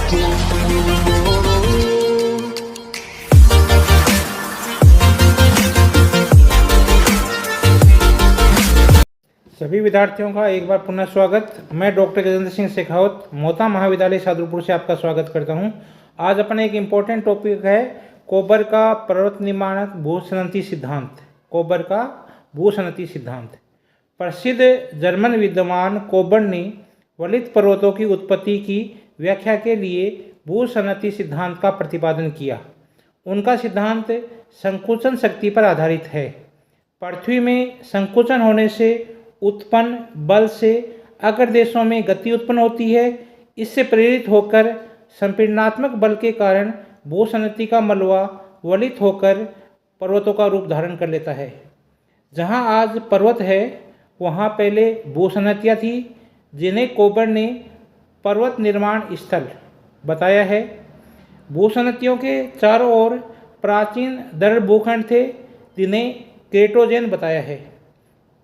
सभी विद्यार्थियों का एक बार पुनः स्वागत। मैं डॉक्टर गजेंद्र सिंह शेखावत मोता महाविद्यालय सादुलपुर से आपका स्वागत करता हूं। आज अपना एक इम्पोर्टेंट टॉपिक है कोबर का पर्वत निर्माणक भूसंहति सिद्धांत। कोबर का भूसंहति सिद्धांत। प्रसिद्ध जर्मन विद्वान कोबर ने वलित पर्वतों की उत्पत्ति की व्याख्या के लिए भूसंहति सिद्धांत का प्रतिपादन किया। उनका सिद्धांत संकुचन शक्ति पर आधारित है। पृथ्वी में संकुचन होने से उत्पन्न बल से अग्रदेशों में गति उत्पन्न होती है। इससे प्रेरित होकर संपीड़नात्मक बल के कारण भूसंहति का मलबा वलित होकर पर्वतों का रूप धारण कर लेता है। जहां आज पर्वत है वहां पहले भूसंहतियाँ थी, जिन्हें कोबर ने पर्वत निर्माण स्थल बताया है। भूसंहतियों के चारों ओर प्राचीन दृढ़ भूखंड थे, जिन्हें क्रेटोजेन बताया है।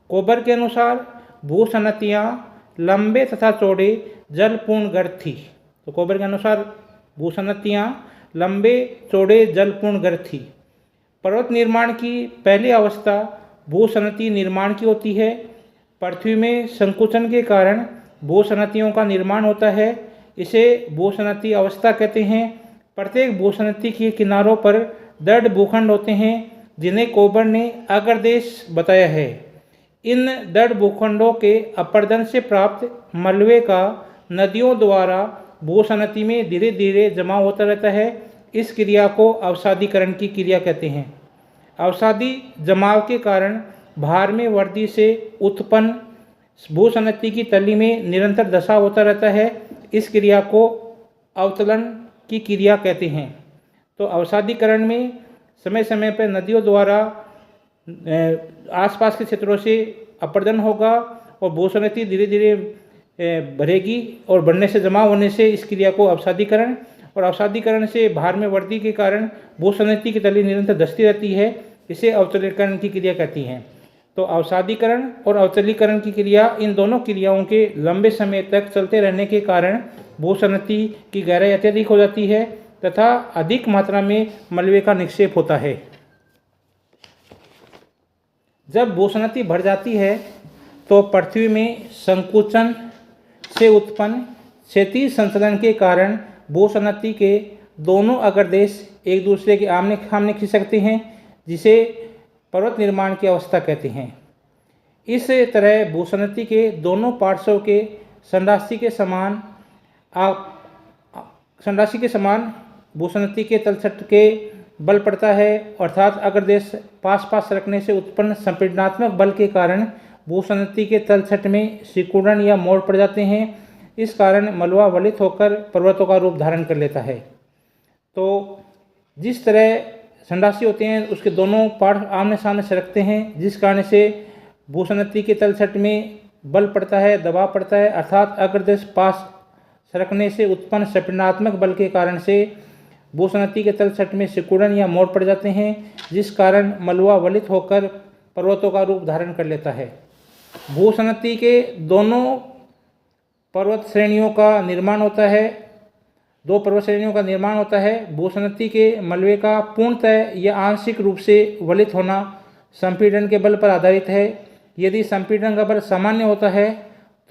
कोबर के अनुसार भूसंहतियाँ लंबे तथा चौड़े जलपूर्ण गर्त थी। तो कोबर के अनुसार भूसंहतियाँ लंबे चौड़े जलपूर्ण गर्त थी। पर्वत निर्माण की पहली अवस्था भूसंहति निर्माण की होती है। पृथ्वी में संकुचन के कारण भूसंहतियों का निर्माण होता है। इसे भूसंहति अवस्था कहते हैं। प्रत्येक भूसंहति के किनारों पर दृढ़ भूखंड होते हैं, जिन्हें कोबर ने अग्रदेश बताया है। इन दृढ़ भूखंडों के अपरदन से प्राप्त मलबे का नदियों द्वारा भूसंहति में धीरे धीरे जमा होता रहता है। इस क्रिया को अवसादीकरण की क्रिया कहते हैं। अवसादी जमाव के कारण भार में वृद्धि से उत्पन्न भूसंहति की तली में निरंतर दशा होता रहता है। इस क्रिया को अवतलन की क्रिया कहते हैं। तो अवसादीकरण में समय समय पर नदियों द्वारा आसपास के क्षेत्रों से अपरदन होगा और भूसंहति धीरे धीरे बढ़ेगी और बढ़ने से जमा होने से इस क्रिया को अवसादीकरण, और अवसादीकरण से भार में वृद्धि के कारण भूसंहति की तली निरंतर धंसती रहती है। इसे अवतलीकरण की क्रिया कहती हैं। तो अवसादीकरण और अवतलीकरण की क्रिया, इन दोनों क्रियाओं के लंबे समय तक चलते रहने के कारण भूसंहति की गहराई अत्यधिक हो जाती है तथा अधिक मात्रा में मलबे का निक्षेप होता है। जब भूसंहति बढ़ जाती है तो पृथ्वी में संकुचन से उत्पन्न क्षैतिज संचलन के कारण भूसंहति के दोनों अग्रदेश एक दूसरे के आमने सामने खिसकते हैं, जिसे पर्वत निर्माण की अवस्था कहते हैं। इस तरह भूसंहति के दोनों पार्श्वों के संराशि के समान भूसंहति के तलछट के बल पड़ता है, अर्थात अग्रदेश पास पास सरकने से उत्पन्न संपीड़नात्मक बल के कारण भूसंहति के तलछट में सिकुड़न या मोड़ पड़ जाते हैं। इस कारण मलबा वलित होकर पर्वतों का रूप धारण कर लेता है। तो जिस तरह संराशि होते हैं उसके दोनों पार्श्व आमने सामने सरकते हैं, जिस कारण से भूसंहति के तलछट में बल पड़ता है, दबाव पड़ता है, अर्थात अग्रदेश पास सरकने से उत्पन्न संपीड़नात्मक बल के कारण से भूसंहति के तलछट में सिकुड़न या मोड़ पड़ जाते हैं, जिस कारण मलबा वलित होकर पर्वतों का रूप धारण कर लेता है। भूसंहति के दोनों पर्वत श्रेणियों का निर्माण होता है। दो पर्वत श्रेणियों का निर्माण होता है। भूसंहति के मलबे का पूर्णतः या आंशिक रूप से वलित होना संपीड़न के बल पर आधारित है। यदि संपीड़न का बल सामान्य होता है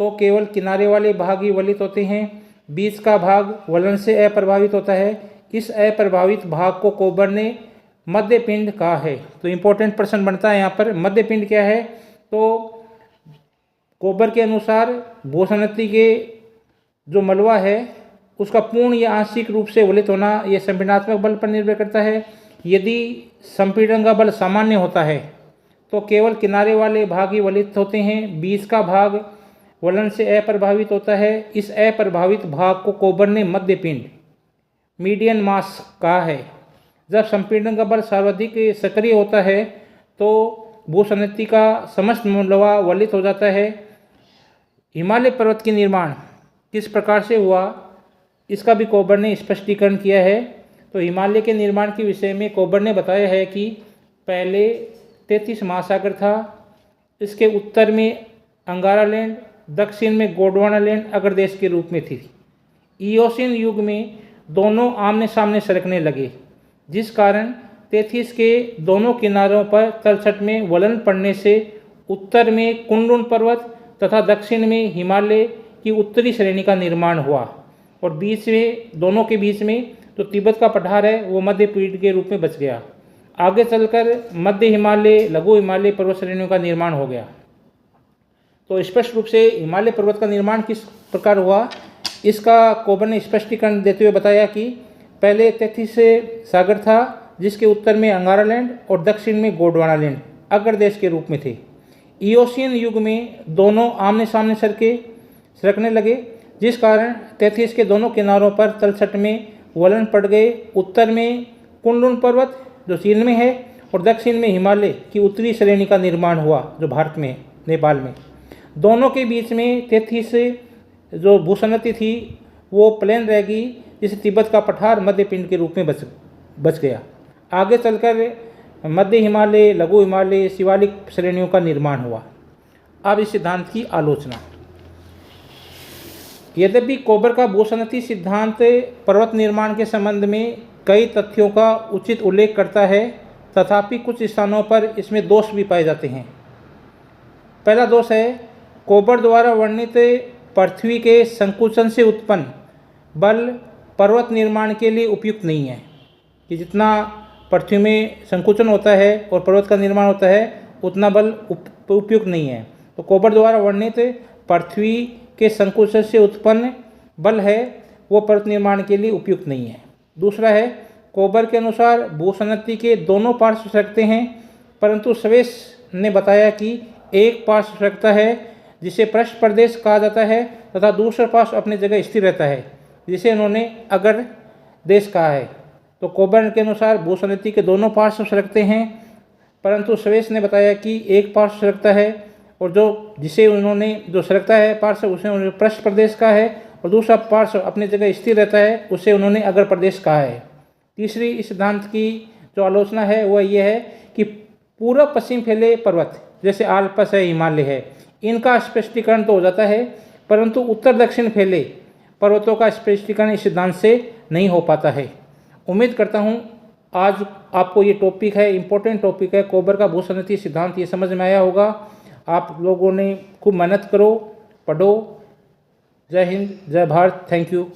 तो केवल किनारे वाले भाग ही वलित होते हैं, बीच का भाग वलन से अप्रभावित होता है। इस अप्रभावित भाग को कोबर ने मध्य पिंड कहा है। तो इम्पोर्टेंट प्रश्न बनता है यहाँ पर, मध्य पिंड क्या है? तो कोबर के अनुसार भूसंहति के जो मलबा है उसका पूर्ण या आंशिक रूप से वलित होना यह संपीड़नात्मक बल पर निर्भर करता है। यदि संपीड़न का बल सामान्य होता है तो केवल किनारे वाले भाग ही वलित होते हैं, बीच का भाग वलन से अप्रभावित होता है। इस अप्रभावित भाग को कोबर ने मध्य पिंड मीडियन मास कहा है। जब संपीड़न का बल सर्वाधिक सक्रिय होता है तो भूसंहति का समस्त मलबा वलित हो जाता है। हिमालय पर्वत के निर्माण किस प्रकार से हुआ, इसका भी कोबर ने स्पष्टीकरण किया है। तो हिमालय के निर्माण के विषय में कोबर ने बताया है कि पहले 33 महासागर था। इसके उत्तर में अंगारा लैंड, दक्षिण में गोंडवाना लैंड अग्रदेश के रूप में थी। इयोसीन युग में दोनों आमने सामने सरकने लगे, जिस कारण तेथीस के दोनों किनारों पर तलछट में वलन पड़ने से उत्तर में कुनलुन पर्वत तथा दक्षिण में हिमालय की उत्तरी श्रेणी का निर्माण हुआ और बीच में, दोनों के बीच में जो तिब्बत का पठार है वो मध्य पीठ के रूप में बच गया। आगे चलकर मध्य हिमालय, लघु हिमालय पर्वत श्रेणियों का निर्माण हो गया। तो स्पष्ट रूप से हिमालय पर्वत का निर्माण किस प्रकार हुआ, इसका कोबर ने स्पष्टीकरण देते हुए बताया कि पहले तेथीस सागर था, जिसके उत्तर में अंगारा लैंड और दक्षिण में गोंडवाना लैंड अग्रदेश के रूप में थे। इयोसियन युग में दोनों आमने सामने सरकने लगे, जिस कारण तेथीस के दोनों किनारों पर तलछट में वलन पड़ गए। उत्तर में कुनलुन पर्वत जो चीन में है और दक्षिण में हिमालय की उत्तरी श्रेणी का निर्माण हुआ जो भारत में, नेपाल में। दोनों के बीच में तेथीस जो भूसन्नति थी वो प्लेन रह गई, जिसे तिब्बत का पठार मध्य पिंड के रूप में बच गया। आगे चलकर मध्य हिमालय, लघु हिमालय, शिवालिक श्रेणियों का निर्माण हुआ। अब इस सिद्धांत की आलोचना। यद्यपि कोबर का भूसन्नति सिद्धांत पर्वत निर्माण के संबंध में कई तथ्यों का उचित उल्लेख करता है, तथापि कुछ स्थानों पर इसमें दोष भी पाए जाते हैं। पहला दोष है, कोबर द्वारा वर्णित पृथ्वी के संकुचन से उत्पन्न बल पर्वत निर्माण के लिए उपयुक्त नहीं है। कि जितना पृथ्वी में संकुचन होता है और पर्वत का निर्माण होता है उतना बल उपयुक्त नहीं है। तो कोबर द्वारा वर्णित पृथ्वी के संकुचन से उत्पन्न बल है वो पर्वत निर्माण के लिए उपयुक्त नहीं है। दूसरा है, कोबर के अनुसार भूसन्नति के दोनों पार्श्व सरकते हैं, परंतु स्वेस ने बताया कि एक पार्श्व सरकता है जिसे पृष्ठ प्रदेश कहा जाता है तथा दूसरा पार्श्व अपनी जगह स्थिर रहता है जिसे उन्होंने अग्र देश कहा है। तो कोबर के अनुसार भूसन्नति के दोनों पार्श्व सरकते हैं, परंतु स्वेस ने बताया कि एक पार्श्व सरकता है और जिसे उन्होंने जो सरकता है पार्श्व उसे उन्होंने पृष्ठ प्रदेश कहा है और दूसरा पार्श्व अपनी जगह स्थिर रहता है उसे उन्होंने अग्र प्रदेश कहा है। तीसरी इस सिद्धांत की जो आलोचना है वह यह है कि पूर्व पश्चिम फैले पर्वत जैसे आल्पस है, हिमालय है, इनका स्पष्टीकरण तो हो जाता है, परंतु उत्तर दक्षिण फैले पर्वतों का स्पष्टीकरण इस सिद्धांत से नहीं हो पाता है। उम्मीद करता हूँ आज आपको ये टॉपिक है, इम्पोर्टेंट टॉपिक है, कोबर का भूसन्नति सिद्धांत, ये समझ में आया होगा। आप लोगों ने खूब मेहनत करो, पढ़ो। जय हिंद, जय भारत, थैंक यू।